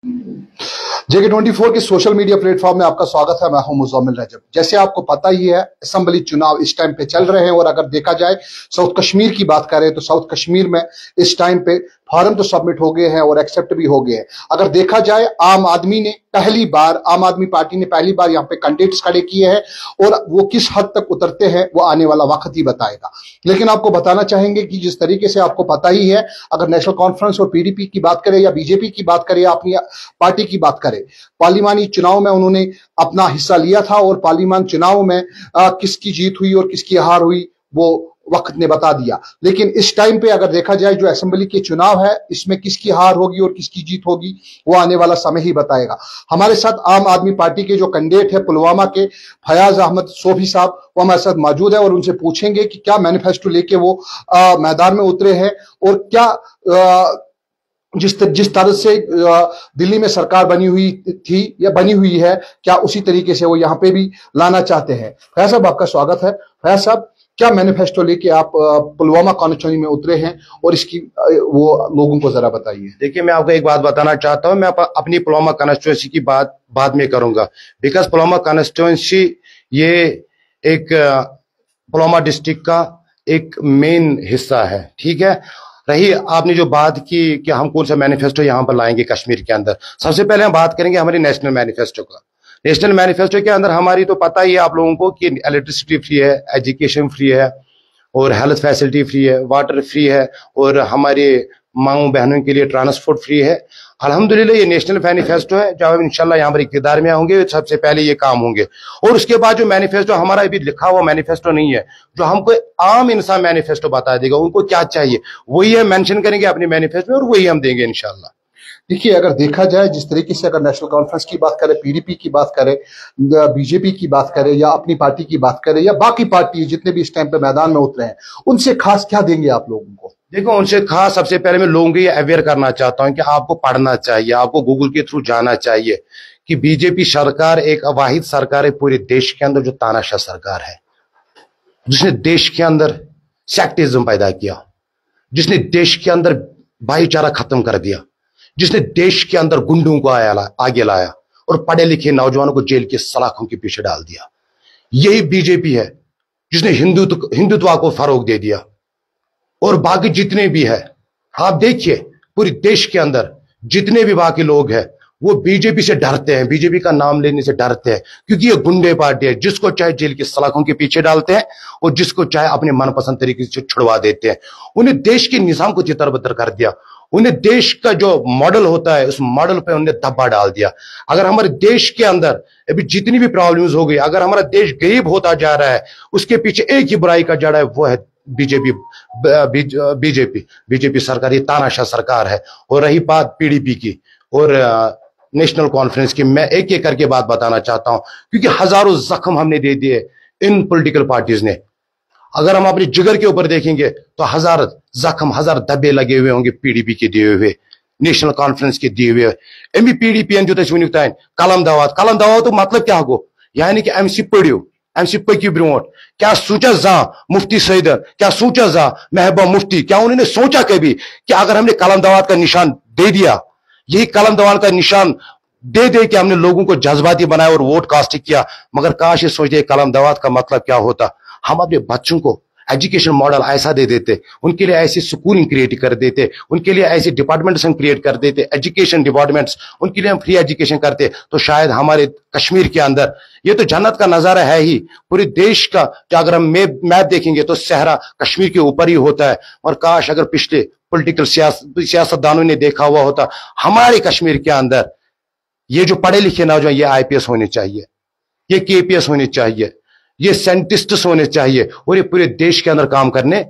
JK24 के social media platform में आपका स्वागत है। मैं हूं मुज़म्मिल रजब। जैसे आपको पता ही है, असेंबली चुनाव इस टाइम पे चल रहे हैं और अगर देखा जाए साउथ कश्मीर की बात करें तो साउथ कश्मीर में इस टाइम पे फॉर्म तो सबमिट हो गए हैं और एक्सेप्ट भी हो गए हैं। अगर देखा जाए आम आदमी पार्टी ने पहली बार यहाँ पे कैंडिडेट्स खड़े किए हैं और वो किस हद तक उतरते हैं वो आने वाला वक्त ही बताएगा। लेकिन आपको बताना चाहेंगे कि जिस तरीके से आपको पता ही है, अगर नेशनल कॉन्फ्रेंस और PDP की बात करें या बीजेपी की बात करें या अपनी पार्टी की बात करें, पार्लिमानी चुनाव में उन्होंने अपना हिस्सा लिया था और पार्लिमान चुनाव में किसकी जीत हुई और किसकी हार हुई वो वक्त ने बता दिया। लेकिन इस टाइम पे अगर देखा जाए जो असेंबली के चुनाव है, इसमें किसकी हार होगी और किसकी जीत होगी वो आने वाला समय ही बताएगा। हमारे साथ आम आदमी पार्टी के जो कैंडिडेट है पुलवामा के, फयाज अहमद सोफी साहब, वो हमारे साथ मौजूद है और उनसे पूछेंगे कि क्या मैनिफेस्टो लेके वो मैदान में उतरे हैं और क्या जिस तरह से दिल्ली में सरकार बनी हुई थी या बनी हुई है, क्या उसी तरीके से वो यहाँ पे भी लाना चाहते हैं। फयाज साहब, आपका स्वागत है। फयाज साहब, क्या मैनिफेस्टो लेके आप पुलवामा कॉन्स्टिट्यूएंसी में उतरे हैं और इसकी वो लोगों को जरा बताइए। देखिए, मैं आपको एक बात बताना चाहता हूं। मैं अपनी पुलवामा कॉन्स्टिट्यूएंसी की बात बाद में करूंगा, बिकॉज पुलवामा कॉन्स्टिट्यूएंसी ये एक पुलवामा डिस्ट्रिक्ट का एक मेन हिस्सा है। ठीक है, रही आपने जो बात की कि हम कौन सा मैनिफेस्टो यहाँ पर लाएंगे कश्मीर के अंदर, सबसे पहले हम बात करेंगे हमारे नेशनल मैनिफेस्टो का। नेशनल मैनिफेस्टो के अंदर हमारी तो पता ही है आप लोगों को कि इलेक्ट्रिसिटी फ्री है, एजुकेशन फ्री है और हेल्थ फैसिलिटी फ्री है, वाटर फ्री है और हमारे माओ बहनों के लिए ट्रांसपोर्ट फ्री है। अल्हम्दुलिल्लाह ये नेशनल मैनिफेस्टो है। जब हम इंशाल्लाह यहाँ पर इक़्तिदार में होंगे सबसे पहले ये काम होंगे। और उसके बाद जो मैनिफेस्टो हमारा अभी लिखा हुआ मैनिफेस्टो नहीं है, जो हमको आम इंसान मैनिफेस्टो बता देगा उनको क्या चाहिए वही हम मेंशन करेंगे अपने मैनिफेस्टो में और वही हम देंगे इंशाल्लाह। देखिए, अगर देखा जाए जिस तरीके से अगर नेशनल कॉन्फ्रेंस की बात करें, PDP की बात करें, बीजेपी की बात करें या अपनी पार्टी की बात करें या बाकी पार्टी जितने भी इस टाइम पे मैदान में उतरे हैं, उनसे खास क्या देंगे आप लोगों को? देखो, उनसे खास सबसे पहले मैं लोगों को ये अवेयर करना चाहता हूं कि आपको पढ़ना चाहिए, आपको गूगल के थ्रू जाना चाहिए कि बीजेपी सरकार एक वाहिद सरकार है पूरे देश के अंदर जो तानाशाह सरकार है, जिसने देश के अंदर सेक्टिज्म पैदा किया, जिसने देश के अंदर भाईचारा खत्म कर दिया, जिसने देश के अंदर गुंडों को आगे लाया और पढ़े लिखे नौजवानों को जेल के सलाखों के पीछे डाल दिया। यही बीजेपी है जिसने हिंदुत्व को फरोग दे दिया। और बाकी जितने भी है, आप देखिए पूरे देश के अंदर जितने भी बाकी लोग हैं वो बीजेपी से डरते हैं, बीजेपी का नाम लेने से डरते हैं, क्योंकि ये गुंडे पार्टी है, जिसको चाहे जेल की सलाखों के पीछे डालते हैं और जिसको चाहे अपने मनपसंद तरीके से छुड़वा देते हैं। उन्हें देश के निजाम को तितर-बितर कर दिया, उन्हें देश का जो मॉडल होता है उस मॉडल पे उन्हें धब्बा डाल दिया। अगर हमारे देश के अंदर अभी जितनी भी प्रॉब्लम्स हो गई, अगर हमारा देश गरीब होता जा रहा है, उसके पीछे एक ही बुराई का जड़ है, वो है बीजेपी सरकार। ये तानाशाह सरकार है। और रही बात PDP की और नेशनल कॉन्फ्रेंस की, मैं एक एक करके बात बताना चाहता हूं, क्योंकि हजारों जख्म हमने दे दिए इन पॉलिटिकल पार्टीज ने। अगर हम अपने जिगर के ऊपर देखेंगे तो हजार जख्म, हजार धब्बे लगे हुए होंगे PDP के दिए हुए, नेशनल कॉन्फ्रेंस के दिए हुए। अमी PDP जो कलम दवात तो मतलब क्या गो, यानी कि अमि पढ़ियो, अमि पक्यू ब्रोट। क्या सोचा जा मुफ्ती सईदन, क्या सोचा जा महबूबा मुफ्ती, क्या उन्होंने सोचा कभी कि अगर हमने कलम दवात का निशान दे दिया, यही कलम दवात का निशान दे दे कि हमने लोगों को जज्बाती बनाया और वोट कास्ट किया, मगर काश ये सोचते कलम दवात का मतलब क्या होता। हम अपने बच्चों को एजुकेशन मॉडल ऐसा दे देते, उनके लिए ऐसी स्कूलिंग क्रिएट कर देते, उनके लिए ऐसे डिपार्टमेंट्स हम क्रिएट कर देते, एजुकेशन डिपार्टमेंट्स, उनके लिए हम फ्री एजुकेशन करते, तो शायद हमारे कश्मीर के अंदर ये तो जन्नत का नजारा है ही। पूरे देश का अगर हम मैप देखेंगे तो सहरा कश्मीर के ऊपर ही होता है। और काश अगर पिछले पॉलिटिकल सियासतदानों ने देखा हुआ होता, हमारे कश्मीर के अंदर ये जो पढ़े लिखे नौजवान, ये IPS होने चाहिए, ये KPS होने चाहिए, ये साइंटिस्ट्स होने चाहिए और ये पूरे देश के अंदर काम करने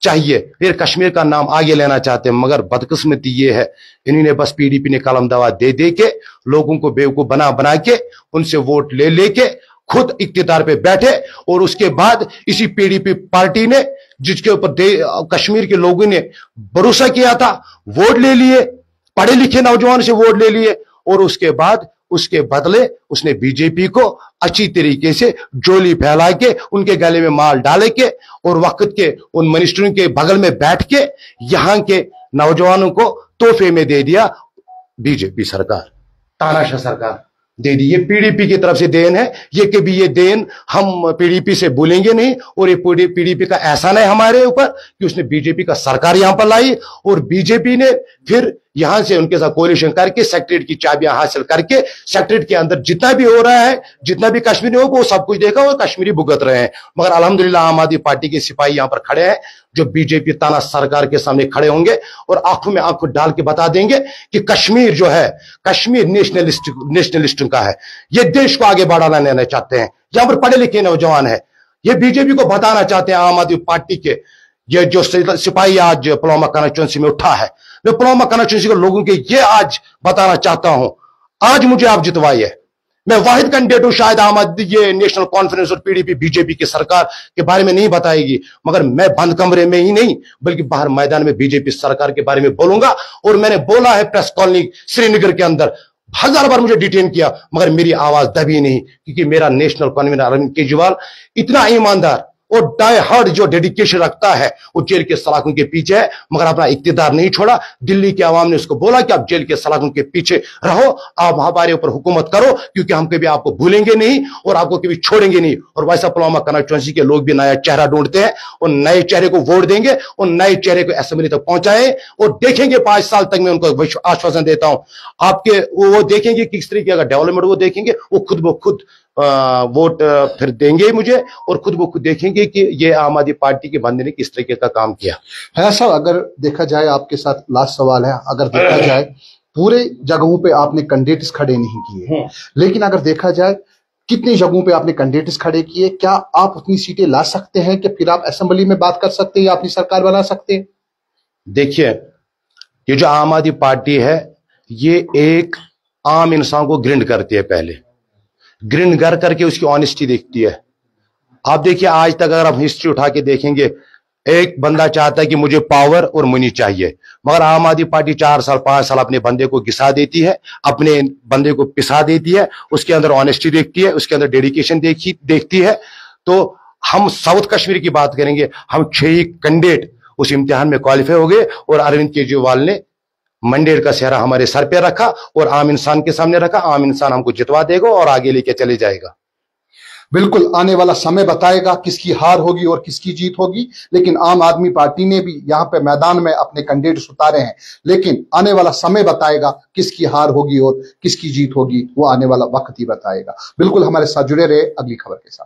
चाहिए। फिर कश्मीर का नाम आगे लेना चाहते हैं, मगर बदकिस्मती ये है इन्होंने बस PDP ने कलम दवा दे दे के लोगों को बेवकूफ बना बना के उनसे वोट ले लेके खुद इख्तियार पे बैठे। और उसके बाद इसी PDP पार्टी ने, जिसके ऊपर कश्मीर के लोगों ने भरोसा किया था, वोट ले लिए, पढ़े लिखे नौजवान से वोट ले लिए और उसके बाद उसके बदले उसने बीजेपी को अच्छी तरीके से जोली फैला के उनके गले में माल डाले के और वक्त के उन मिनिस्टरों के बगल में बैठ के यहां के नौजवानों को तोहफे में दे दिया बीजेपी सरकार, तानाशाह सरकार दे दी। ये पीडीपी की तरफ से देन है। ये कभी ये देन हम पीडीपी से भूलेंगे नहीं। और ये पीडीपी का एहसान है हमारे ऊपर कि उसने बीजेपी का सरकार यहां पर लाई और बीजेपी ने फिर यहां से उनके साथ कोलिशन करके सेक्रेटरीट की चाबियां हासिल करके सेक्रेटरीट के अंदर जितना भी हो रहा है, जितना भी कश्मीरी हो, वो सब कुछ देखा और कश्मीरी भुगत रहे हैं। मगर अल्हम्दुलिल्लाह आम आदमी पार्टी के सिपाही यहां पर खड़े हैं जो बीजेपी ताना सरकार के सामने खड़े होंगे और आंखों में आंखों डाल के बता देंगे कि कश्मीर जो है, कश्मीर नेशनलिस्ट का है। ये देश को आगे बढ़ाना लेना चाहते हैं। यहां पर पढ़े लिखे नौजवान है, ये बीजेपी को बताना चाहते हैं आम आदमी पार्टी के ये जो सिपाही आज पुलवामा कंस्टिट्यूंसी में उठा है, मैं पुलवामा कंस्टिट्यूंसी के लोगों के ये आज बताना चाहता हूं, आज मुझे आप जितवाइए। मैं वाहिद कैंडिडेट हूं, शायद आम आदमी ये नेशनल कॉन्फ्रेंस और पीडीपी बीजेपी की सरकार के बारे में नहीं बताएगी, मगर मैं बंद कमरे में ही नहीं बल्कि बाहर मैदान में बीजेपी सरकार के बारे में बोलूंगा। और मैंने बोला है प्रेस कॉलोनी श्रीनगर के अंदर, 1000 बार मुझे डिटेन किया मगर मेरी आवाज दबी नहीं, क्योंकि मेरा नेशनल कन्वीनर अरविंद केजरीवाल इतना ईमानदार और डाई हार्ड जो डेडिकेशन रखता है, वो जेल के सलाखों के पीछे है मगर अपना इख्तियार नहीं छोड़ा। दिल्ली के आवाम ने उसको बोला कि आप जेल के सलाखों के पीछे रहो, आप हमारे ऊपर हुकूमत करो, क्योंकि हम कभी आपको भूलेंगे नहीं और आपको कभी छोड़ेंगे नहीं। और वैसा पुलवामा कंस्टिट्यूंसी के लोग भी नया चेहरा ढूंढते हैं और नए चेहरे को वोट देंगे और नए चेहरे को असेंबली तक पहुंचाए और देखेंगे 5 साल तक मैं उनको आश्वासन देता हूं आपके, वो देखेंगे किस तरीके का डेवलपमेंट वो देखेंगे, वो खुद ब खुद वोट फिर देंगे मुझे और खुद ब खुद देखेंगे कि ये आम आदमी पार्टी के बंदे ने किस तरीके का काम किया है। साहब अगर देखा जाए, आपके साथ लास्ट सवाल है, अगर देखा जाए पूरे जगहों पे आपने कैंडिडेट्स खड़े नहीं किए, लेकिन अगर देखा जाए कितनी जगहों पे आपने कैंडिडेट्स खड़े किए, क्या आप उतनी सीटें ला सकते हैं कि फिर आप असेंबली में बात कर सकते हैं या अपनी सरकार बना सकते हैं? देखिए, ये जो आम आदमी पार्टी है ये एक आम इंसान को ग्रिंड करती है, पहले ग्रिंड कर करके उसकी ऑनेस्टी देखती है। आप देखिए आज तक अगर आप हिस्ट्री उठा के देखेंगे, एक बंदा चाहता है कि मुझे पावर और मनी चाहिए, मगर आम आदमी पार्टी 4 साल 5 साल अपने बंदे को घिसा देती है, अपने बंदे को पिसा देती है, उसके अंदर ऑनेस्टी देखती है, उसके अंदर डेडिकेशन देखती है। तो हम साउथ कश्मीर की बात करेंगे, हम 6 कैंडिडेट उस इम्तिहान में क्वालिफाई हो गए और अरविंद केजरीवाल ने मंडेट का सेहरा हमारे सर पे रखा और आम इंसान के सामने रखा। आम इंसान हमको जितवा देगा और आगे लेके चले जाएगा। बिल्कुल, आने वाला समय बताएगा किसकी हार होगी और किसकी जीत होगी, लेकिन आम आदमी पार्टी ने भी यहाँ पे मैदान में अपने कैंडिडेट्स उतारे हैं, लेकिन आने वाला समय बताएगा किसकी हार होगी और किसकी जीत होगी, वो आने वाला वक्त ही बताएगा। बिल्कुल हमारे साथ जुड़े रहे अगली खबर के साथ।